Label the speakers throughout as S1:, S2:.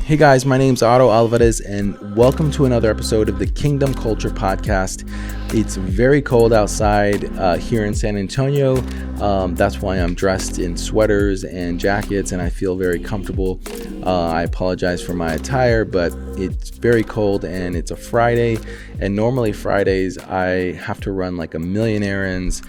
S1: Hey guys, my name's Otto Alvarez and welcome to another episode of the Kingdom Culture Podcast. It's very cold outside here in San Antonio. That's why I'm dressed in sweaters and jackets and I feel very comfortable. I apologize for my attire, but it's very cold and it's a Friday. And normally Fridays I have to run like a million errands.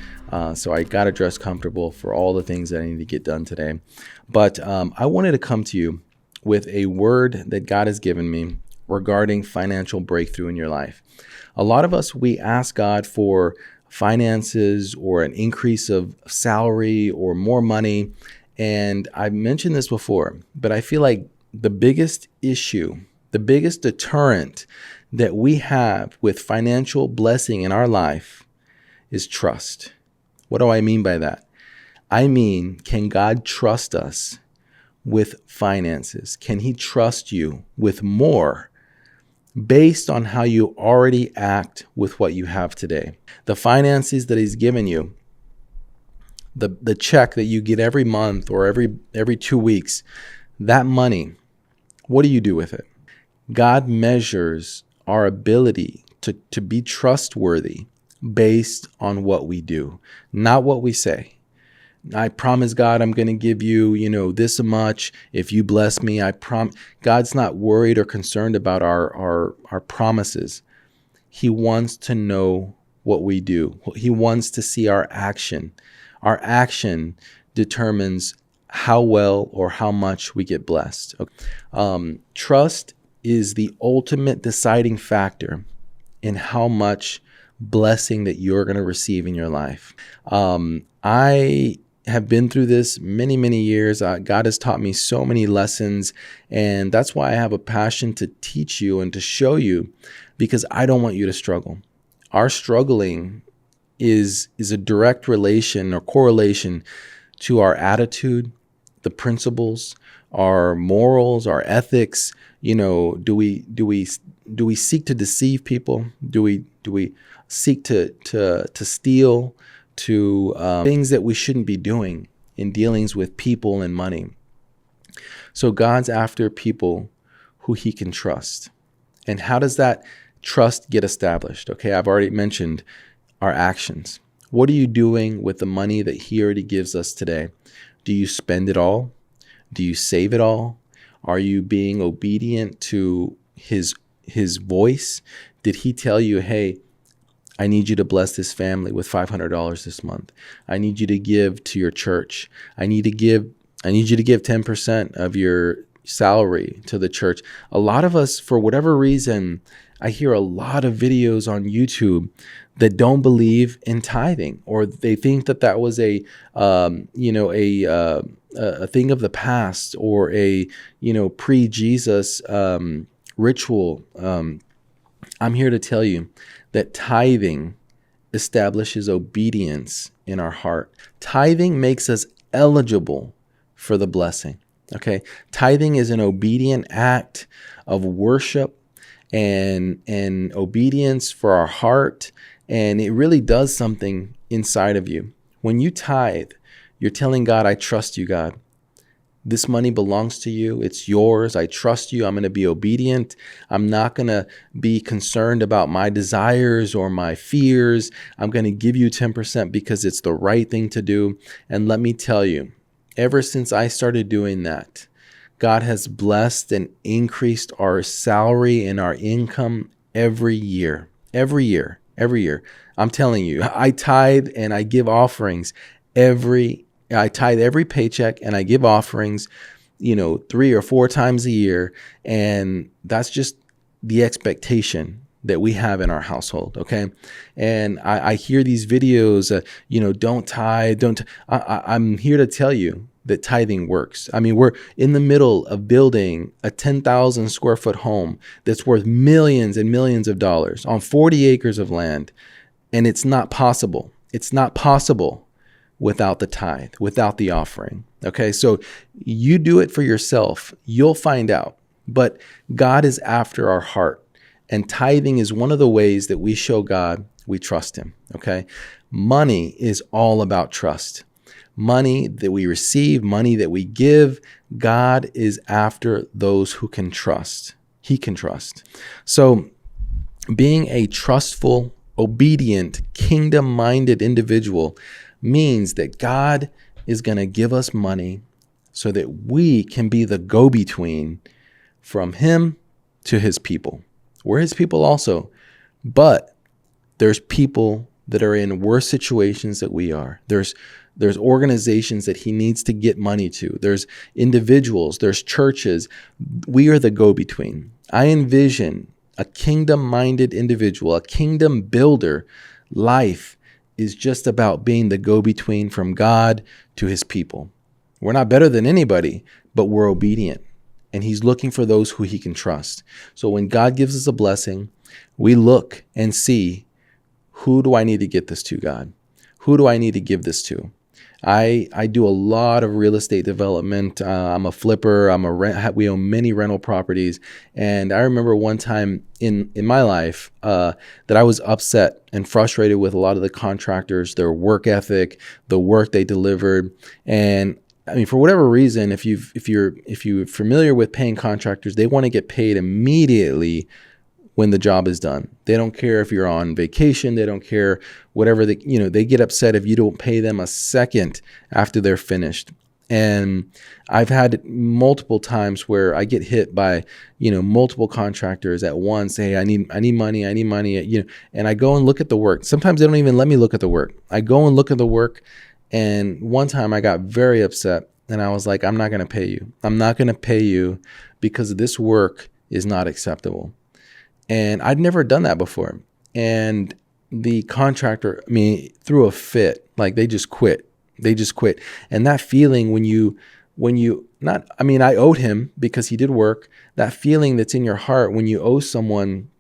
S1: So I got to dress comfortable for all the things that I need to get done today. But I wanted to come to you with a word that God has given me regarding financial breakthrough in your life. A lot of us, we ask God for finances or an increase of salary or more money. And I've mentioned this before, but I feel like the biggest issue, the biggest deterrent that we have with financial blessing in our life is trust. What do I mean by that? I mean, can God trust us with finances? Can he trust you with more based on how you already act with what you have today? The finances that he's given you, the check that you get every month or every 2 weeks, that money, what do you do with it? God measures our ability to be trustworthy based on what we do, not what we say. I promise God, I'm going to give you, this much. If you bless me, I promise. God's not worried or concerned about our promises. He wants to know what we do. He wants to see our action. Our action determines how well or how much we get blessed. Trust is the ultimate deciding factor in how much blessing that you're going to receive in your life. I have been through this many, many years. God has taught me so many lessons, and that's why I have a passion to teach you and to show you, because I don't want you to struggle. Our struggling is a direct relation or correlation to our attitude, the principles, our morals, our ethics. Do we seek to deceive people? Do we seek to steal? To things that we shouldn't be doing in dealings with people and money. So God's after people who he can trust. And how does that trust get established? Okay, I've already mentioned our actions. What are you doing with the money that he already gives us today? Do you spend it all? Do you save it all? Are you being obedient to his voice? Did he tell you, hey, I need you to bless this family with $500 this month. I need you to give to your church. I need you to give 10% of your salary to the church. A lot of us, for whatever reason, I hear a lot of videos on YouTube that don't believe in tithing, or they think that was a thing of the past, or a pre-Jesus ritual. I'm here to tell you that tithing establishes obedience in our heart. Tithing makes us eligible for the blessing. Okay? Tithing is an obedient act of worship and obedience for our heart, and it really does something inside of you. When you tithe, you're telling God, I trust you, God. This money belongs to you. It's yours. I trust you. I'm going to be obedient. I'm not going to be concerned about my desires or my fears. I'm going to give you 10% because it's the right thing to do. And let me tell you, ever since I started doing that, God has blessed and increased our salary and our income every year. Every year. I'm telling you, I tithe and I give offerings I tithe every paycheck and I give offerings, 3 or 4 times a year. And that's just the expectation that we have in our household. Okay. And I hear these videos, don't tithe, I'm here to tell you that tithing works. I mean, we're in the middle of building a 10,000 square foot home that's worth millions and millions of dollars on 40 acres of land. And it's not possible. It's not possible without the tithe, without the offering. Okay, so you do it for yourself. You'll find out. But God is after our heart. And tithing is one of the ways that we show God we trust him. Okay, money is all about trust. Money that we receive, money that we give, God is after those who can trust. He can trust. So being a trustful, obedient, kingdom-minded individual means that God is going to give us money so that we can be the go-between from him to his people. We're his people also, but there's people that are in worse situations than we are. There's organizations that he needs to get money to. There's individuals, there's churches. We are the go-between. I envision a kingdom-minded individual, a kingdom builder. Life is just about being the go-between from God to his people. We're not better than anybody, but we're obedient. And he's looking for those who he can trust. So when God gives us a blessing, we look and see, who do I need to get this to, God? Who do I need to give this to? I do a lot of real estate development. I'm a flipper. We own many rental properties. And I remember one time in my life that I was upset and frustrated with a lot of the contractors, their work ethic, the work they delivered. And I mean, for whatever reason, if you're familiar with paying contractors, they want to get paid immediately when the job is done. They don't care if you're on vacation. They don't care whatever they get upset if you don't pay them a second after they're finished. And I've had multiple times where I get hit by, multiple contractors at once. Hey, I need money, and I go and look at the work. Sometimes they don't even let me look at the work. I go and look at the work. And one time I got very upset and I was like, I'm not going to pay you. I'm not going to pay you because this work is not acceptable. And I'd never done that before. And the contractor, threw a fit. Like they just quit. And that feeling I owed him because he did work. That feeling that's in your heart when you owe someone,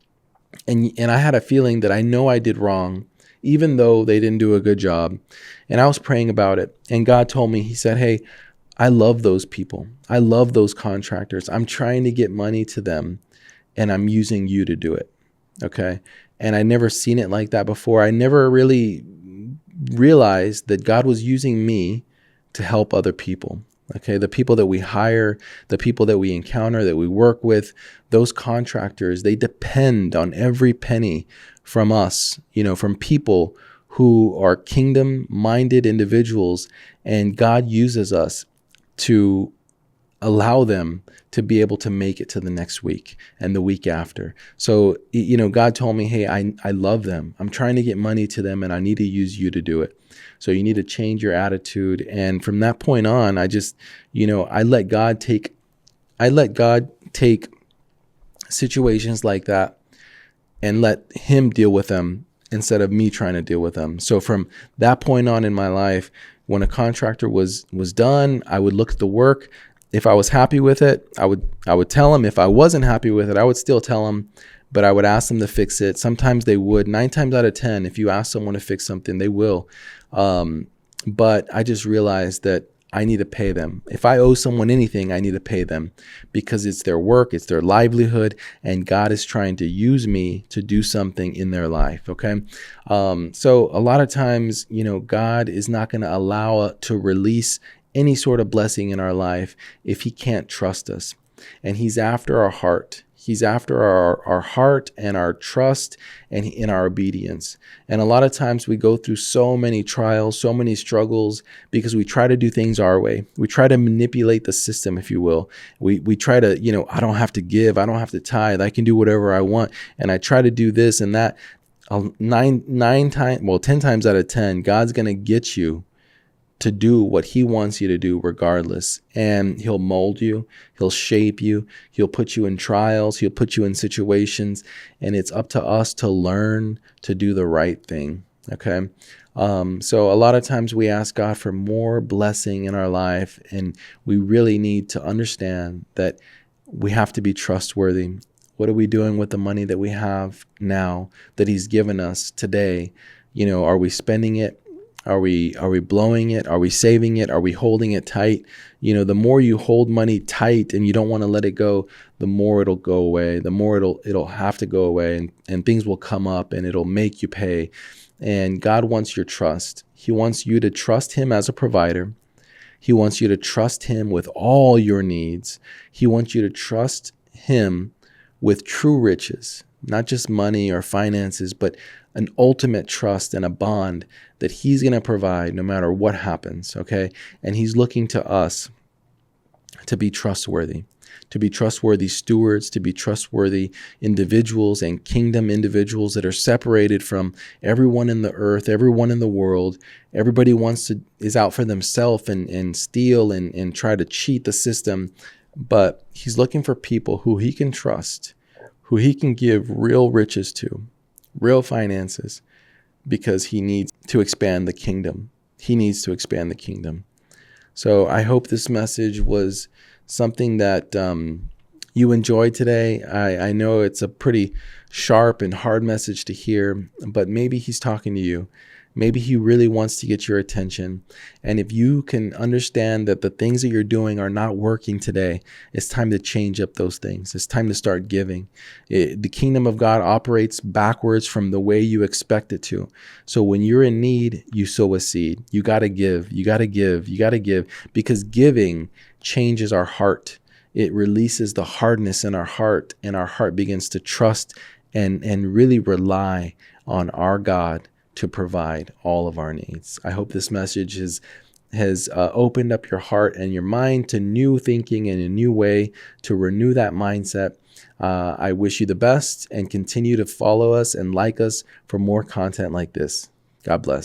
S1: and I had a feeling that I know I did wrong, even though they didn't do a good job. And I was praying about it. And God told me, he said, hey, I love those people. I love those contractors. I'm trying to get money to them. And I'm using you to do it, okay? And I never seen it like that before. I never really realized that God was using me to help other people, okay? The people that we hire, the people that we encounter, that we work with, those contractors, they depend on every penny from us, from people who are kingdom-minded individuals, and God uses us to allow them to be able to make it to the next week and the week after. So, God told me, hey, I love them. I'm trying to get money to them and I need to use you to do it. So you need to change your attitude. And from that point on, I just, I let God take situations like that and let him deal with them instead of me trying to deal with them. So from that point on in my life, when a contractor was done, I would look at the work. If I was happy with it, I would tell them. If I wasn't happy with it, I would still tell them, but I would ask them to fix it. Sometimes they would. 9 times out of 10, if you ask someone to fix something, they will. But I just realized that I need to pay them. If I owe someone anything, I need to pay them because it's their work, it's their livelihood, and God is trying to use me to do something in their life, okay? So a lot of times, God is not going to allow to release any sort of blessing in our life if he can't trust us. And he's after our heart. He's after our heart and our trust and in our obedience. And a lot of times we go through so many trials, so many struggles because we try to do things our way. We try to manipulate the system, if you will. We try to, I don't have to give. I don't have to tithe. I can do whatever I want. And I try to do this and that. 10 times out of 10, God's going to get you to do what he wants you to do regardless. And he'll mold you, he'll shape you, he'll put you in trials, he'll put you in situations, and it's up to us to learn to do the right thing, okay? So a lot of times we ask God for more blessing in our life, and we really need to understand that we have to be trustworthy. What are we doing with the money that we have now that he's given us today? Are we spending it? Are we blowing it? Are we saving it? Are we holding it tight? The more you hold money tight and you don't want to let it go, the more it'll go away. The more it'll have to go away, and things will come up and it'll make you pay. And God wants your trust. He wants you to trust him as a provider. He wants you to trust him with all your needs. He wants you to trust him with true riches, not just money or finances, but an ultimate trust and a bond that he's going to provide no matter what happens, okay? And he's looking to us to be trustworthy stewards, to be trustworthy individuals and kingdom individuals that are separated from everyone in the earth, everyone in the world. Everybody is out for themselves and steal and try to cheat the system. But he's looking for people who he can trust, who he can give real riches to, real finances, because he needs to expand the kingdom. He needs to expand the kingdom. So I hope this message was something that you enjoyed today. I know it's a pretty sharp and hard message to hear, but maybe he's talking to you. Maybe he really wants to get your attention. And if you can understand that the things that you're doing are not working today, it's time to change up those things. It's time to start giving. The kingdom of God operates backwards from the way you expect it to. So when you're in need, you sow a seed. You got to give. You got to give. You got to give, because giving changes our heart. It releases the hardness in our heart, and our heart begins to trust and really rely on our God to provide all of our needs. I hope this message has opened up your heart and your mind to new thinking and a new way to renew that mindset. I wish you the best, and continue to follow us and like us for more content like this. God bless.